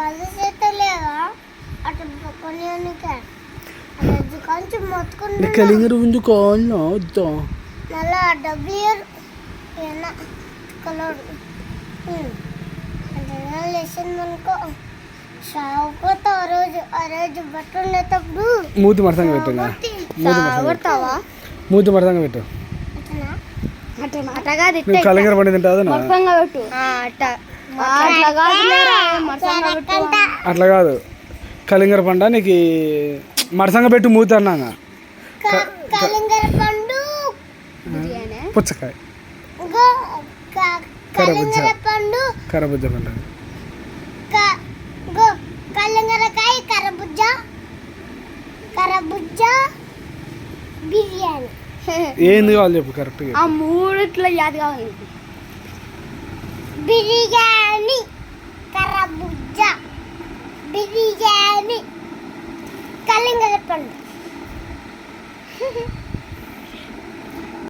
కాళ్ళు చేతలేదా అటు కొనియానికే అది కొంచెం మొత్తుకుంటా కలింగర ఉంది కాళ్ళు వద్దా మళ్ళా డబ్ల్యూఆర్ ఏనా కలర్ అంటే లెసన్ అనుకో షావుకోత ఆ రోజు బట్టలు లేటప్పుడు మూతి మడతంగా పెట్టంగా మూతి మడతంగా పెట్టు కలింగర పండి తింటా అట్లా కాదు కలింగర పంట నీకు మడసంగా పెట్టు మూతి అన్నాగా పుచ్చకాయ కరబుజ్జ పంట కలింగరకాయ కరబుజ్జ బిర్యానీ ఏంది కావాలి చెప్పు కరెక్ట్గా ఆ మూడిట్లో యాది కావాలి బిర్యానీ కరబుజ్జ బిర్యానీ కలింగర పండు